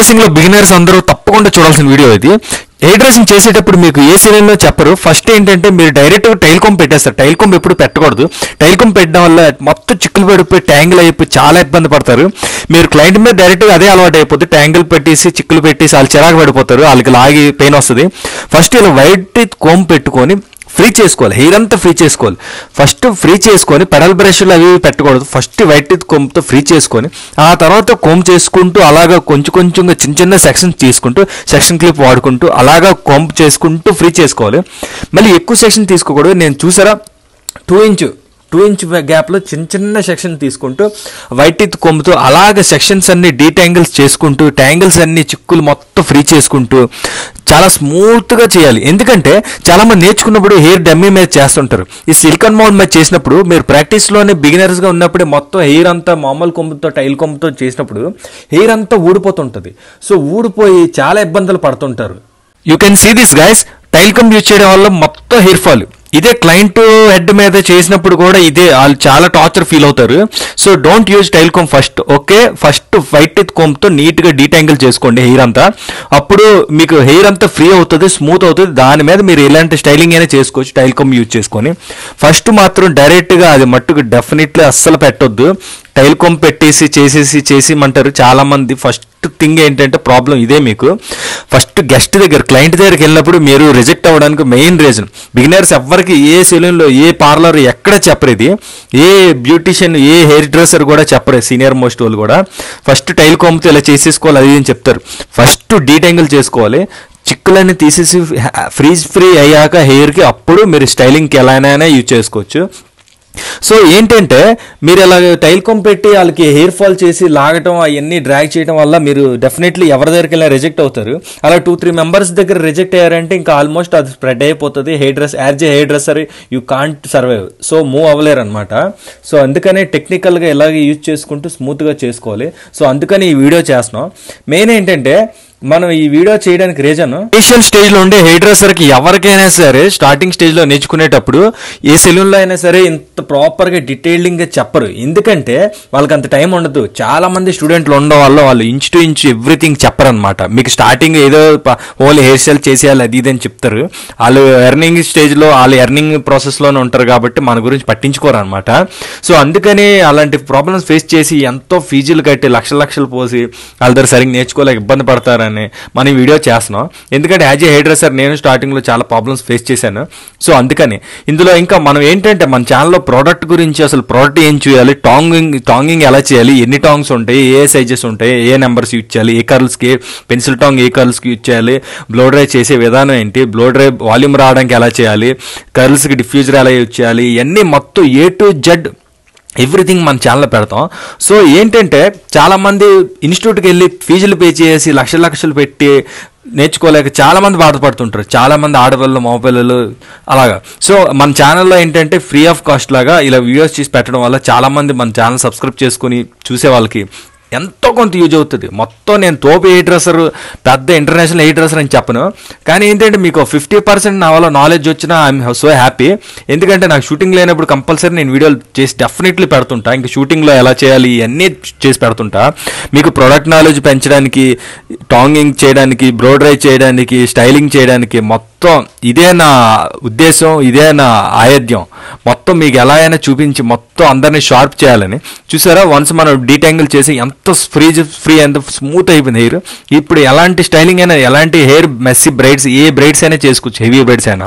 Dressing లో beginners అందరూ తప్పకుండా చూడాల్సిన వీడియో ఇది. హెయిర్ డ్రెస్సింగ్ చేసేటప్పుడు మీకు ఏ సీరియల్లో చెప్పరు. ఫస్ట్ ఏంటంటే మీరు డైరెక్ట్గా టైల్ కొమ్ పెట్టేస్తారు. టైల్ కొమ్ ఎప్పుడు పెట్టకూడదు. టైల్ కొమ్ పెట్టడం వల్ల మొత్తం చిక్కులు పడిపోయి ట్యాంగిల్ అయిపోయి చాలా ఇబ్బంది పడతారు. మీరు క్లయింట్ మీద డైరెక్ట్గా అదే అలవాటు అయిపోతుంది. ట్యాంగిల్ పెట్టేసి చిక్కులు పెట్టేసి వాళ్ళు చిరాకు పడిపోతారు, వాళ్ళకి లాగి పెయిన్ వస్తుంది. ఫస్ట్ ఇలా వైట్ కోమ్ పెట్టుకొని ఫ్రీ చేసుకోవాలి. హెయిర్ అంతా ఫ్రీ చేసుకోవాలి. ఫస్ట్ ఫ్రీ చేసుకొని పెడల్ బ్రష్లు అవి పెట్టకూడదు. ఫస్ట్ వైట్ టీత్ కోమ్తో ఫ్రీ చేసుకొని ఆ తర్వాత కోమ్ చేసుకుంటూ అలాగా కొంచెంగా చిన్న చిన్న సెక్షన్స్ తీసుకుంటూ సెక్షన్ క్లిప్ వాడుకుంటూ అలాగా కోమ్ చేసుకుంటూ ఫ్రీ చేసుకోవాలి. మళ్ళీ ఎక్కువ సెక్షన్ తీసుకోకూడదు. నేను చూసారా 2 ఇంచ్ గ్యాప్లో చిన్న సెక్షన్ తీసుకుంటూ వైట్ టీత్ కొమ్ముతో అలాగే సెక్షన్స్ అన్ని డీటాంగిల్స్ చేసుకుంటూ ట్యాంగిల్స్ అన్ని చిక్కులు మొత్తం ఫ్రీ చేసుకుంటూ చాలా స్మూత్గా చేయాలి. ఎందుకంటే చాలామంది నేర్చుకున్నప్పుడు హెయిర్ డమ్మీ మీద చేస్తుంటారు. ఈ సిలికాన్ మౌల్డ్ మీద చేసినప్పుడు మీరు ప్రాక్టీస్లోనే బిగినర్స్గా ఉన్నప్పుడే మొత్తం హెయిర్ అంతా మామూలు కొమ్ముతో టైల్ కొమ్ముతో చేసినప్పుడు హెయిర్ అంతా ఊడిపోతుంటుంది. సో ఊడిపోయి చాలా ఇబ్బందులు పడుతుంటారు. You can see this guys, tail comb use చేయడం వల్ల మొత్తం హెయిర్ ఫాల్. ఇదే క్లయింట్ హెడ్ మీద చేసినప్పుడు కూడా ఇదే వాళ్ళు చాలా టార్చర్ ఫీల్ అవుతారు. So don't use tail comb first. Okay, first wide teeth కోమ్తో నీట్గా డీటాంగిల్ చేసుకోండి హెయిర్ అంతా. అప్పుడు మీకు హెయిర్ అంతా ఫ్రీ అవుతుంది, స్మూత్ అవుతుంది. దాని మీద మీరు ఎలాంటి స్టైలింగ్ అయినా చేసుకోవచ్చు టైల్ కోమ్ యూజ్ చేసుకొని. ఫస్ట్ మాత్రం డైరెక్ట్గా అది మట్టుకు డెఫినెట్లీ అస్సలు పెట్టొద్దు. టైల్ కోమ్ పెట్టేసి చేసేమంటారు చాలామంది. ఫస్ట్ థింగ్ ఏంటంటే ప్రాబ్లం ఇదే. మీకు ఫస్ట్ గెస్ట్ దగ్గర క్లయింట్ దగ్గరికి వెళ్ళినప్పుడు మీరు రిజెక్ట్ అవ్వడానికి మెయిన్ రీజన్ బిగినర్స్ ఎవ్వరికి ఏ సెలూన్లో ఏ పార్లర్ ఎక్కడ చెప్పరు. ఇది ఏ బ్యూటిషియన్ ఏ హెయిర్ డ్రెస్సర్ కూడా చెప్పరు. సీనియర్ మోస్ట్ వాళ్ళు కూడా ఫస్ట్ టైల్ కోమ్తో ఇలా చేసేసుకోవాలి అది అని చెప్తారు. ఫస్ట్ డీటాంగిల్ చేసుకోవాలి, చిక్కులన్నీ తీసేసి ఫ్రీ అయ్యాక హెయిర్కి అప్పుడు మీరు స్టైలింగ్కి ఎలానైనా యూజ్ చేసుకోవచ్చు. సో ఏంటంటే మీరు ఇలా టైల్ కొమ్ పెట్టి వాళ్ళకి హెయిర్ ఫాల్ చేసి లాగటం అవన్నీ డ్రాగ్ చేయడం వల్ల మీరు డెఫినెట్లీ ఎవరి దగ్గరికి వెళ్ళినా రిజెక్ట్ అవుతారు. అలా 2-3 మెంబర్స్ దగ్గర రిజెక్ట్ అయ్యారంటే ఇంకా ఆల్మోస్ట్ అది స్ప్రెడ్ అయిపోతుంది. As a hairdresser you can't survive. So move అవ్వలేరు అనమాట. సో అందుకనే టెక్నికల్గా ఇలాగే యూజ్ చేసుకుంటూ స్మూత్గా చేసుకోవాలి. సో అందుకని ఈ వీడియో చేస్తున్నాం. మెయిన్ ఏంటంటే మనం ఈ వీడియో చేయడానికి రీజన్ ఇనిషియల్ స్టేజ్లో ఉండే హెయిర్ డ్రెస్సర్కి ఎవరికైనా సరే స్టార్టింగ్ స్టేజ్లో నేర్చుకునేటప్పుడు ఏ సెలూన్లో అయినా సరే ఇంత ప్రాపర్గా డీటెయిలింగ్గా చెప్పరు. ఎందుకంటే వాళ్ళకి అంత టైం ఉండదు. చాలా మంది స్టూడెంట్లు ఉండడం వల్ల వాళ్ళు ఇంచ్ టు ఇంచ్ ఎవ్రీథింగ్ చెప్పరనమాట. మీకు స్టార్టింగ్ ఏదో ఓన్లీ హెయిర్ స్టైల్ చేసేయాలి అది ఇదని చెప్తారు. వాళ్ళు ఎర్నింగ్ స్టేజ్లో వాళ్ళు ఎర్నింగ్ ప్రాసెస్లోనే ఉంటారు కాబట్టి మన గురించి పట్టించుకోరు అనమాట. సో అందుకని అలాంటి ప్రాబ్లమ్స్ ఫేస్ చేసి ఎంతో ఫీజులు కట్టి లక్షలు పోసి వాళ్ళ దగ్గర సరిగ్గా నేర్చుకోలేక ఇబ్బంది పడతారని మనం వీడియో చేస్తున్నాం. ఎందుకంటే యాజ్ ఏ హెయిర్ డ్రెస్సర్ నేను స్టార్టింగ్లో చాలా ప్రాబ్లమ్స్ ఫేస్ చేశాను. సో అందుకని ఇందులో ఇంకా మనం ఏంటంటే మన ఛానల్లో ప్రోడక్ట్ గురించి అసలు ప్రోడక్ట్ ఏం చేయాలి, టాంగింగ్ ఎలా చేయాలి, ఎన్ని టాంగ్స్ ఉంటాయి, ఏ సైజెస్ ఉంటాయి, ఏ నెంబర్స్ యూజ్ చేయాలి, ఏ కర్ల్స్కి పెన్సిల్ టాంగ్ ఏ కర్ల్స్కి యూజ్ చేయాలి, బ్లో డ్రై చేసే విధానం ఏంటి, బ్లో డ్రై వాల్యూమ్ రావడానికి ఎలా చేయాలి, కర్ల్స్కి డిఫ్యూజర్ ఎలా యూజ్ చేయాలి, ఇవన్నీ మొత్తం A to Z ఎవ్రీథింగ్ మన ఛానల్లో పెడతాం. సో ఏంటంటే చాలామంది ఇన్స్టిట్యూట్కి వెళ్ళి ఫీజులు పే చేసి లక్షలు పెట్టి నేర్చుకోలేక చాలామంది బాధపడుతుంటారు. చాలామంది ఆడపిల్లలు మగపిల్లలు అలాగా. సో మన ఛానల్లో ఏంటంటే ఫ్రీ ఆఫ్ కాస్ట్ లాగా ఇలా వీడియోస్ చేసి పెట్టడం వల్ల చాలామంది మన ఛానల్ సబ్స్క్రైబ్ చేసుకుని చూసే వాళ్ళకి ఎంతో కొంత యూజ్ అవుతుంది. మొత్తం నేను తోపు హెయిర్ డ్రెస్సర్ పెద్ద ఇంటర్నేషనల్ హెయిర్ డ్రెస్సర్ అని చెప్పను. కానీ ఏంటంటే మీకు 50% నా వల్ల నాలెడ్జ్ వచ్చినా ఐఎమ్ సో హ్యాపీ. ఎందుకంటే నాకు షూటింగ్ లేనప్పుడు కంపల్సరీ నేను వీడియోలు చేసి డెఫినెట్లీ పెడుతుంటా. ఇంకా షూటింగ్లో ఎలా చేయాలి ఇవన్నీ చేసి పెడుతుంటా. మీకు ప్రొడక్ట్ నాలెడ్జ్ పెంచడానికి, టాంగింగ్ చేయడానికి, బ్లో డ్రై చేయడానికి, స్టైలింగ్ చేయడానికి మొత్తం ఇదే నా ఉద్దేశం, ఇదే నా ఆయుధ్యం. మొత్తం మీకు ఎలా అయినా చూపించి మొత్తం అందరినీ షార్ప్ చేయాలని. చూసారా వన్స్ మనం డీటాంగిల్ చేసి ఎంత ఫ్రీ ఎంత స్మూత్ అయిపోయింది హెయిర్. ఇప్పుడు ఎలాంటి స్టైలింగ్ అయినా, ఎలాంటి హెయిర్ మెస్సీ బ్రైడ్స్ ఏ బ్రైడ్స్ అయినా చేసుకోవచ్చు, హెవీ బ్రైడ్స్ అయినా.